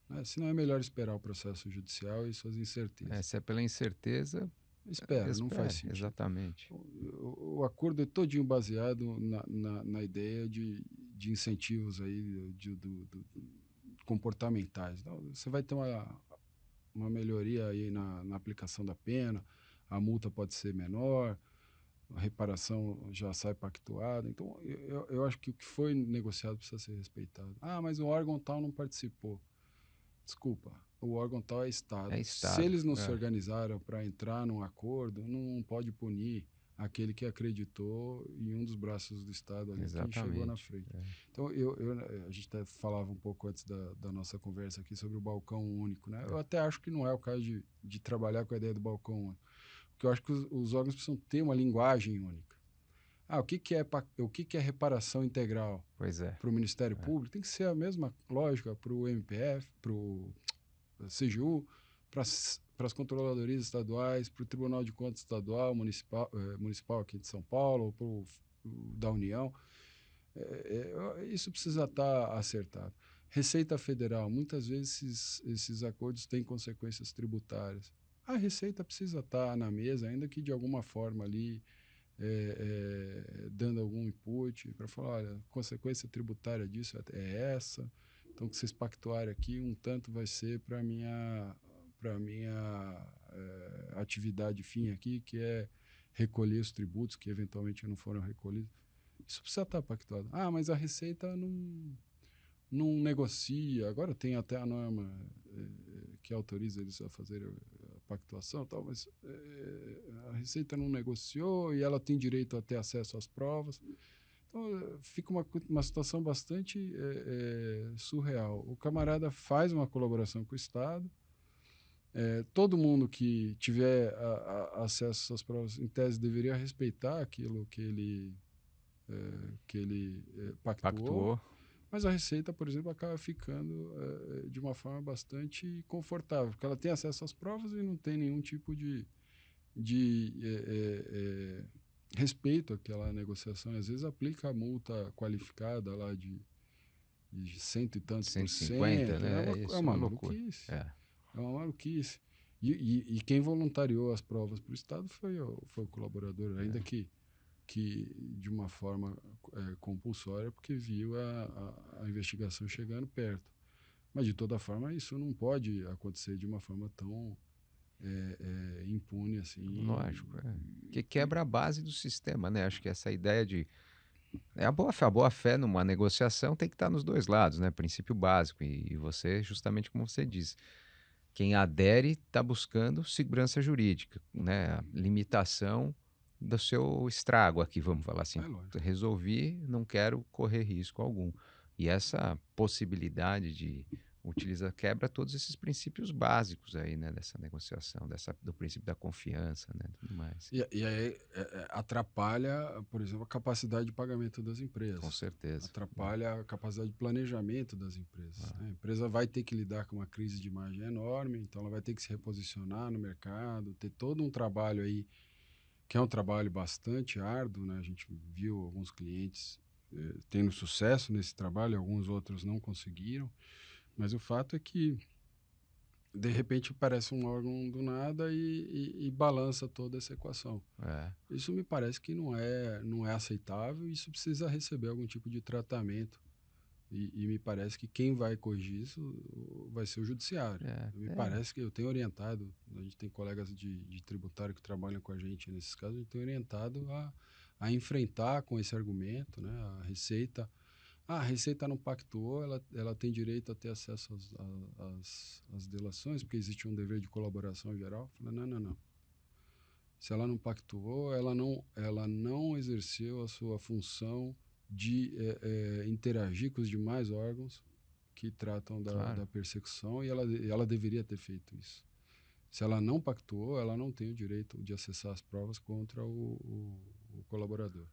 S2: Né? Senão é melhor esperar o processo judicial e suas incertezas.
S1: Se é pela incerteza,
S2: Espera, não faz
S1: espere,
S2: sentido.
S1: exatamente.
S2: O acordo é todinho baseado na ideia de incentivos aí, comportamentais. Então, você vai ter uma melhoria aí na aplicação da pena, a multa pode ser menor, a reparação já sai pactuada. Então, eu acho que o que foi negociado precisa ser respeitado. Ah, mas o órgão tal não participou. Desculpa, o órgão tal é
S1: É
S2: Estado. Se
S1: Estado.
S2: eles não se organizaram para entrar num acordo, não pode punir aquele que acreditou em um dos braços do Estado ali que chegou na
S1: Exatamente.
S2: frente. Então, a gente até falava um pouco antes da nossa conversa aqui sobre o balcão único. Né? Eu até acho que não é o caso de trabalhar com a ideia do balcão único, porque eu acho que os órgãos precisam ter uma linguagem única. O que é reparação integral
S1: Pois é.
S2: para o Ministério Público? Tem que ser a mesma lógica para o MPF, para o CGU, para as controladorias estaduais, para o Tribunal de Contas Estadual, municipal aqui de São Paulo, ou para o da União. Isso precisa estar acertado. Receita Federal, muitas vezes esses acordos têm consequências tributárias. A Receita precisa estar na mesa, ainda que de alguma forma ali, dando algum input para falar, olha, a consequência tributária disso é essa, então que vocês pactuarem aqui, um tanto vai ser para a minha atividade fim aqui, que é recolher os tributos que eventualmente não foram recolhidos. Isso precisa estar pactuado. Ah, mas a Receita não negocia. Agora tem até a norma que autoriza eles a fazer a pactuação, tal, mas a Receita não negociou e ela tem direito a ter acesso às provas. Então, fica uma situação bastante surreal. O camarada faz uma colaboração com o Estado, todo mundo que tiver acesso às provas, em tese, deveria respeitar aquilo que ele pactuou,
S1: Pactuou.
S2: mas a Receita, por exemplo, acaba ficando de uma forma bastante confortável, porque ela tem acesso às provas e não tem nenhum tipo de respeito àquela negociação. Às vezes aplica a multa qualificada lá de cento e tantos por
S1: 150,
S2: cento.
S1: né?
S2: É
S1: Isso é
S2: uma
S1: uma loucura.
S2: maluquice.
S1: É.
S2: É uma maluquice. E quem voluntariou as provas para o Estado foi o colaborador, ainda que de uma forma compulsória, porque viu a investigação chegando perto. Mas, de toda forma, isso não pode acontecer de uma forma tão impune assim.
S1: Lógico, que quebra a base do sistema, né? Acho que essa ideia de a boa fé numa negociação tem que estar nos dois lados, né? Princípio básico. E você, justamente como você disse, quem adere está buscando segurança jurídica, né? A limitação do seu estrago aqui, vamos falar assim.
S2: É lógico.
S1: Resolvi, não quero correr risco algum. E essa possibilidade de quebra todos esses princípios básicos aí, né, dessa negociação, do princípio da confiança, né, tudo mais.
S2: E aí atrapalha, por exemplo, a capacidade de pagamento das
S1: Com
S2: empresas.
S1: certeza.
S2: Atrapalha a capacidade de planejamento das empresas.
S1: Ah.
S2: A empresa vai ter que lidar com uma crise de imagem enorme, então ela vai ter que se reposicionar no mercado, ter todo um trabalho aí, que é um trabalho bastante árduo, né? A gente viu alguns clientes tendo sucesso nesse trabalho, alguns outros não conseguiram, mas o fato é que de repente aparece um órgão do nada e balança toda essa equação.
S1: É.
S2: Isso me parece que não é aceitável, isso precisa receber algum tipo de tratamento. E me parece que quem vai corrigir isso vai ser o judiciário. Me parece que eu tenho orientado, a gente tem colegas de tributário que trabalham com a gente nesses casos, a gente tem orientado a enfrentar com esse argumento, né, a Receita. A Receita não pactuou, ela tem direito a ter acesso às delações, porque existe um dever de colaboração geral. Eu falei, não. Se ela não pactuou, ela não exerceu a sua função de interagir com os demais órgãos que tratam
S1: Claro.
S2: da persecução, e ela deveria ter feito isso. Se ela não pactuou, ela não tem o direito de acessar as provas contra o colaborador.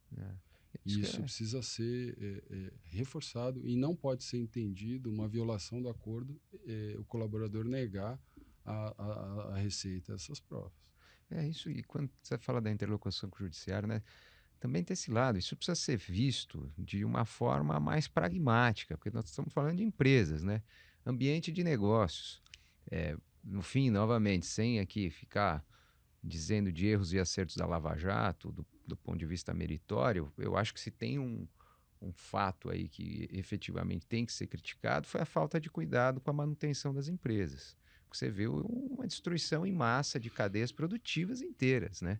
S1: Isso
S2: E isso precisa ser reforçado e não pode ser entendido uma violação do acordo o colaborador negar a Receita essas provas.
S1: Isso, e quando você fala da interlocução com o judiciário, né, também tem esse lado, isso precisa ser visto de uma forma mais pragmática, porque nós estamos falando de empresas, né? Ambiente de negócios. No fim, novamente, sem aqui ficar dizendo de erros e acertos da Lava Jato, do ponto de vista meritório, eu acho que se tem um fato aí que efetivamente tem que ser criticado, foi a falta de cuidado com a manutenção das empresas. Você viu uma destruição em massa de cadeias produtivas inteiras, né?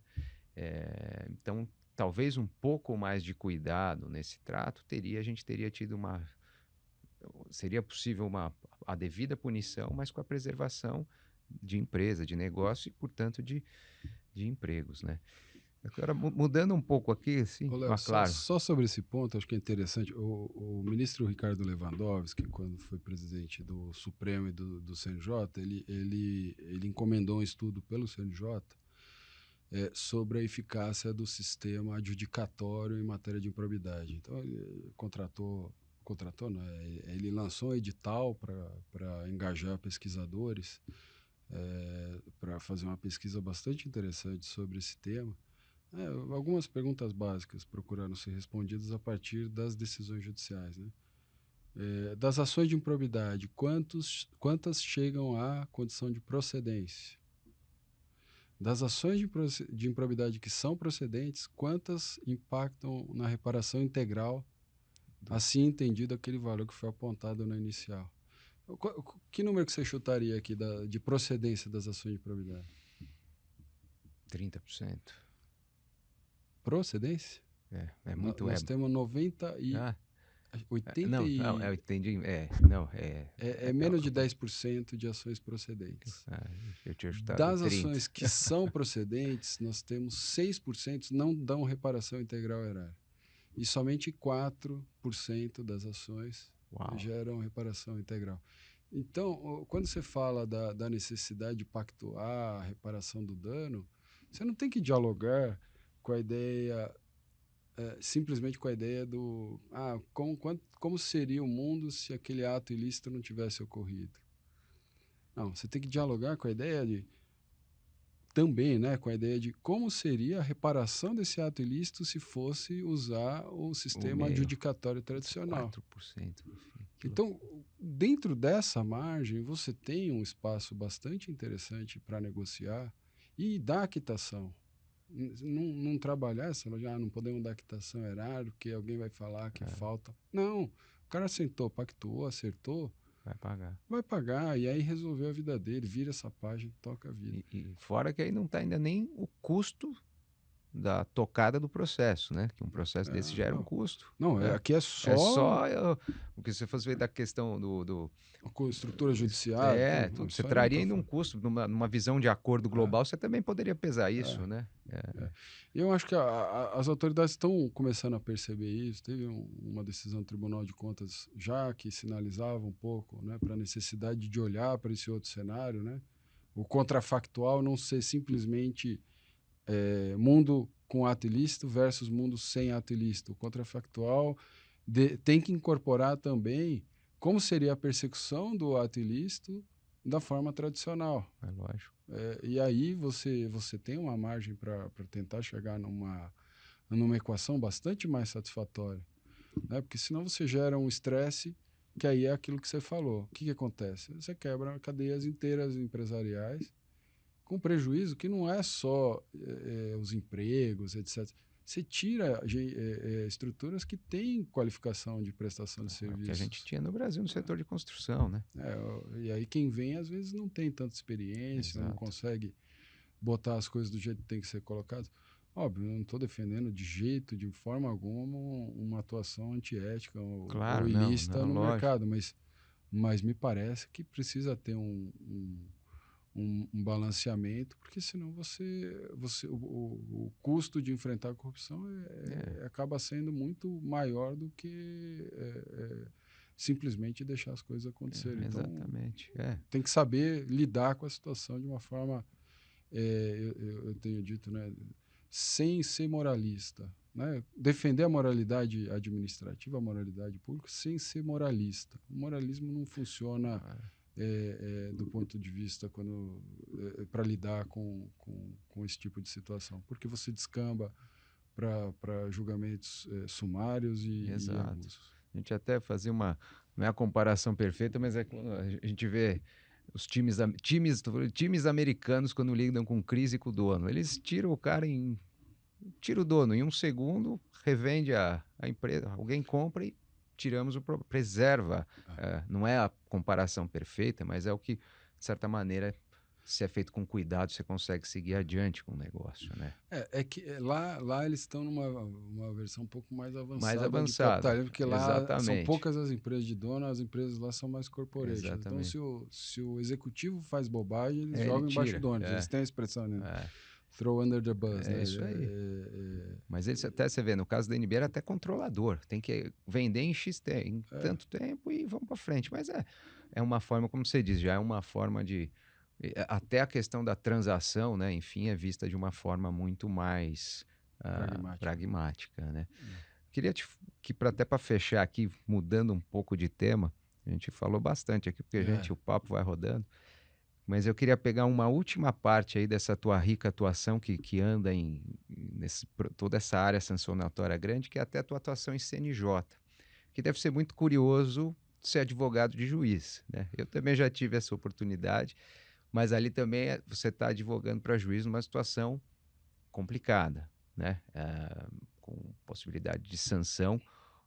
S1: Então, talvez um pouco mais de cuidado nesse trato a gente teria tido seria possível a devida punição, mas com a preservação de empresa, de negócio e, portanto, de empregos, né? Agora, mudando um pouco aqui, sim,
S2: Ô, Léo,
S1: claro.
S2: só sobre esse ponto, acho que é interessante. O ministro Ricardo Lewandowski, quando foi presidente do Supremo e do CNJ, ele encomendou um estudo pelo CNJ sobre a eficácia do sistema adjudicatório em matéria de improbidade. Então, ele contratou, não, ele lançou um edital para engajar pesquisadores para fazer uma pesquisa bastante interessante sobre esse tema. Algumas perguntas básicas procuraram ser respondidas a partir das decisões judiciais, né? Das ações de improbidade, quantas chegam à condição de procedência? Das ações de improbidade que são procedentes, quantas impactam na reparação integral, assim entendido aquele valor que foi apontado no inicial? Que número que você chutaria aqui de procedência das ações de improbidade?
S1: 30%.
S2: Procedência?
S1: É muito.
S2: Nós temos 90 e
S1: Ah,
S2: 80
S1: não, eu
S2: e...
S1: entendi. Não,
S2: É menos de 10% de ações procedentes.
S1: eu tinha chutado
S2: Das
S1: 30.
S2: ações que são procedentes, nós temos 6% não dão reparação integral erária. e somente 4% das ações
S1: Uau.
S2: geram reparação integral. Então, quando você fala da necessidade de pactuar a reparação do dano, você não tem que dialogar com a ideia, simplesmente com a ideia do como seria o mundo se aquele ato ilícito não tivesse ocorrido. Não, você tem que dialogar com a ideia de também, né, com a ideia de como seria a reparação desse ato ilícito se fosse usar o
S1: O
S2: sistema
S1: meio.
S2: adjudicatório
S1: Putz,
S2: tradicional.
S1: 4% no fim. Que
S2: Então, dentro dessa margem, você tem um espaço bastante interessante para negociar e dar quitação. Não trabalhar essa, não podemos dar quitação erário, porque alguém vai falar que
S1: loucura.
S2: falta. Não, o cara sentou, pactuou, acertou,
S1: Vai pagar.
S2: vai pagar, e aí resolveu a vida dele, vira essa página, toca a vida.
S1: E fora que aí não está ainda nem o custo da tocada do processo, né? Que um processo desse gera um
S2: Não,
S1: custo,
S2: não,
S1: né?
S2: aqui é
S1: É
S2: só
S1: só o que você fosse ver da questão do
S2: com estrutura judiciária,
S1: é,
S2: tudo.
S1: tudo. Você
S2: Isso aí não
S1: traria
S2: está
S1: ainda um
S2: falando.
S1: custo, numa visão de acordo
S2: É,
S1: global, você também poderia pesar
S2: é.
S1: isso, né?
S2: É. Eu acho que as autoridades estão começando a perceber isso. Teve uma decisão do Tribunal de Contas já que sinalizava um pouco, né, para a necessidade de olhar para esse outro cenário, né? O contrafactual não ser simplesmente mundo com ato ilícito versus mundo sem ato ilícito. O contrafactual tem que incorporar também como seria a persecução do ato ilícito da forma tradicional.
S1: É lógico.
S2: E aí você tem uma margem para tentar chegar numa equação bastante mais satisfatória, né? Porque senão você gera um estresse que aí é aquilo que você falou. O que acontece? Você quebra cadeias inteiras empresariais com prejuízo que não é só os empregos, etc. Você tira estruturas que têm qualificação de prestação de
S1: É o que a gente
S2: serviços.
S1: tinha no Brasil no setor de construção, né?
S2: E aí quem vem, às vezes, não tem tanta experiência, não
S1: Exato.
S2: consegue botar as coisas do jeito que tem que ser colocado. Óbvio, eu não estou defendendo de forma alguma, uma atuação antiética ou
S1: Claro, não,
S2: ilícita
S1: não,
S2: no
S1: lógico.
S2: mercado, mas me parece que precisa ter um balanceamento, porque senão o custo de enfrentar a corrupção
S1: É,
S2: acaba sendo muito maior do que simplesmente deixar as coisas acontecerem. Então,
S1: exatamente. É,
S2: tem que saber lidar com a situação de uma forma, eu tenho dito, né, sem ser moralista. Né? Defender a moralidade administrativa, a moralidade pública, sem ser moralista. O moralismo não funciona do ponto de vista para lidar com esse tipo de situação, porque você descamba para julgamentos sumários e
S1: exato.
S2: abusos.
S1: A gente até fazia não é a comparação perfeita, mas é quando a gente vê os times americanos quando lidam com crise com o dono. Eles tiram o cara tira o dono em um segundo, revende a empresa, alguém compra e preserva.
S2: Ah.
S1: Não é a comparação perfeita, mas é o que, de certa maneira, se é feito com cuidado, você consegue seguir adiante com o negócio, né?
S2: É que lá eles estão numa uma versão um pouco mais
S1: Mais
S2: avançada de
S1: avançada,
S2: capitalismo, porque lá são
S1: exatamente,
S2: poucas as empresas de dono, as empresas lá são mais corporations. Então,
S1: exatamente.
S2: se o executivo faz bobagem, eles
S1: Ele
S2: jogam embaixo
S1: tira,
S2: do ônibus. Eles têm a expressão, né?
S1: é,
S2: Throw under the bus,
S1: é
S2: né?
S1: isso aí. Mas eles até, você vê, no caso da NBA era até controlador, tem que vender em em tanto tempo e vamos para frente. Mas é uma forma, como você diz, já é uma forma de até a questão da transação, né, enfim, é vista de uma forma muito mais
S2: Pragmático.
S1: pragmática, né? Queria que até para fechar aqui, mudando um pouco de tema, a gente falou bastante aqui, porque
S2: É.
S1: o papo vai rodando, mas eu queria pegar uma última parte aí dessa tua rica atuação que anda toda essa área sancionatória grande, que é até a tua atuação em CNJ, que deve ser muito curioso ser advogado de juiz, né? Eu também já tive essa oportunidade, mas ali também você está advogando para juiz numa situação complicada, né? Com possibilidade de sanção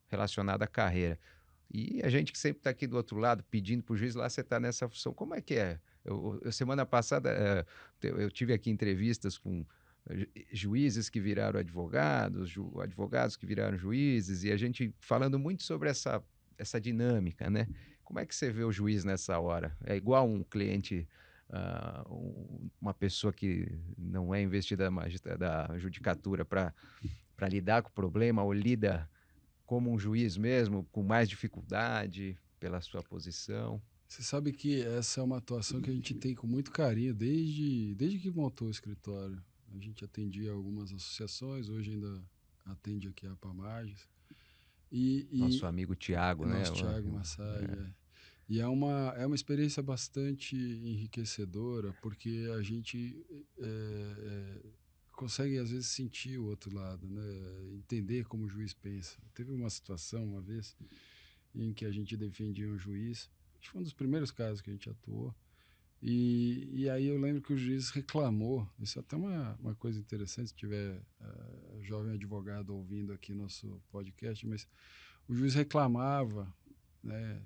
S1: relacionada à carreira. E a gente que sempre está aqui do outro lado pedindo para o juiz, lá você está nessa função. Como é que é? Semana passada eu tive aqui entrevistas com juízes que viraram advogados, advogados que viraram juízes, e a gente falando muito sobre essa dinâmica, né? Como é que você vê o juiz nessa hora? É igual um cliente, uma pessoa que não é investida da judicatura para lidar com o problema ou lida como um juiz mesmo, com mais dificuldade pela sua posição?
S2: Você sabe que essa é uma atuação que a gente tem com muito carinho desde que montou o escritório. A gente atendia algumas associações, hoje ainda atende aqui a Pamages.
S1: Nosso amigo Tiago, né?
S2: Nosso Thiago Massad, é. E é uma experiência bastante enriquecedora, porque a gente consegue, às vezes, sentir o outro lado, né? Entender como o juiz pensa. Teve uma situação, uma vez, em que a gente defendia um juiz, acho que foi um dos primeiros casos que a gente atuou, e aí eu lembro que o juiz reclamou, isso é até uma coisa interessante, se tiver jovem advogado ouvindo aqui nosso podcast, mas o juiz reclamava, né,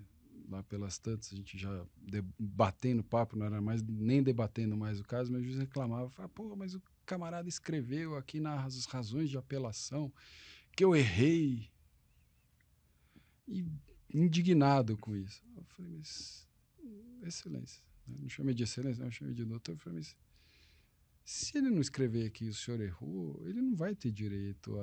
S2: lá pelas tantas, a gente já batendo papo, não era mais nem debatendo mais o caso, mas o juiz reclamava, falava, pô, mas o camarada escreveu aqui nas razões de apelação que eu errei, e indignado com isso. Eu falei, mas excelência, né? Não chamei de excelência, não chamei de doutor. Eu falei, mas se ele não escrever aqui o senhor errou, ele não vai ter direito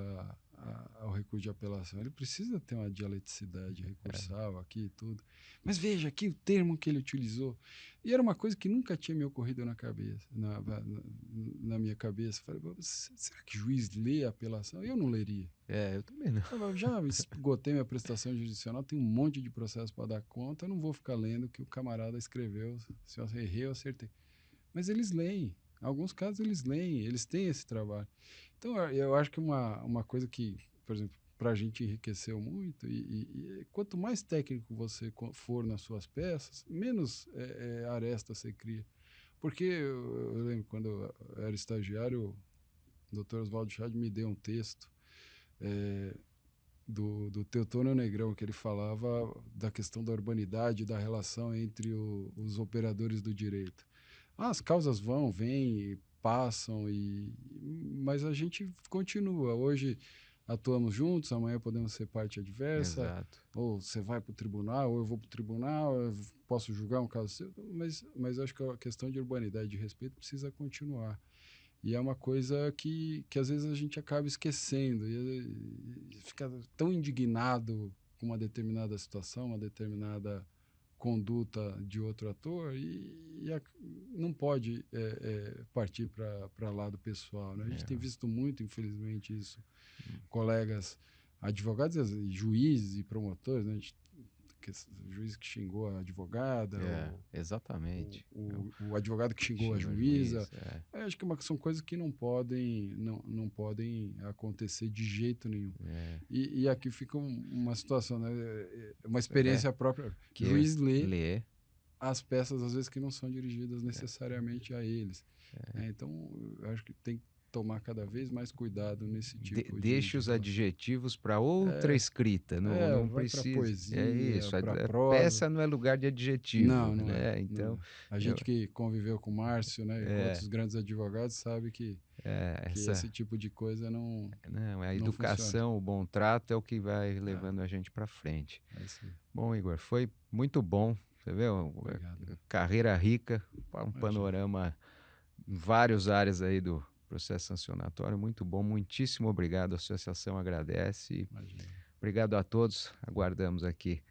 S2: ao recurso de apelação. Ele precisa ter uma dialeticidade recursal aqui e tudo. Mas veja aqui o termo que ele utilizou. E era uma coisa que nunca tinha me ocorrido na cabeça, na minha cabeça. Falei, será que o juiz lê a apelação? Eu não leria.
S1: Eu também não.
S2: Eu já esgotei minha prestação jurisdicional, tem um monte de processo para dar conta, eu não vou ficar lendo o que o camarada escreveu, se eu errei, eu acertei. Mas eles leem. Em alguns casos eles leem, eles têm esse trabalho. Então eu acho que uma coisa que, por exemplo, para a gente enriqueceu muito, e quanto mais técnico você for nas suas peças, menos aresta você cria. Porque eu lembro quando eu era estagiário, o Dr. Oswaldo Chad me deu um texto do Teotônio Negrão, que ele falava da questão da urbanidade, da relação entre os operadores do direito. As causas vão, vêm, passam, mas a gente continua. Hoje atuamos juntos, amanhã podemos ser parte adversa,
S1: Exato.
S2: ou você vai para o tribunal, ou eu vou para o tribunal, eu posso julgar um caso seu, mas acho que a questão de urbanidade e de respeito precisa continuar. E é uma coisa que às vezes a gente acaba esquecendo, e fica tão indignado com uma determinada situação, uma determinada conduta de outro ator, não pode partir para lado pessoal, né? A gente tem visto muito, infelizmente, isso, colegas advogados, juízes e promotores, né? O juiz que xingou a advogada,
S1: exatamente.
S2: o advogado que xingou a juíza. Acho que são coisas que não podem acontecer de jeito nenhum. E aqui fica uma situação, né? Uma experiência própria. O juiz lê as peças, às vezes, que não são dirigidas necessariamente a eles. Então, eu acho que tem que tomar cada vez mais cuidado nesse tipo
S1: Deixe os adjetivos para outra escrita, não
S2: vai para
S1: precisa.
S2: poesia, para
S1: A
S2: prosa.
S1: Peça não é lugar de adjetivo,
S2: não
S1: né?
S2: é.
S1: Então,
S2: a gente que conviveu com o Márcio, né, e com outros grandes advogados, sabe que esse tipo de coisa não
S1: a educação,
S2: funciona.
S1: o bom trato é o que vai levando a gente para frente.
S2: É isso aí.
S1: Bom, Igor, foi muito bom. Você vê,
S2: Obrigado.
S1: Carreira rica, um panorama em várias áreas aí do processo sancionatório, muito bom, muitíssimo obrigado, a associação agradece.
S2: Imagina.
S1: Obrigado a todos, aguardamos aqui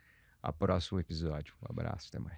S1: o próximo episódio. Um abraço, até mais.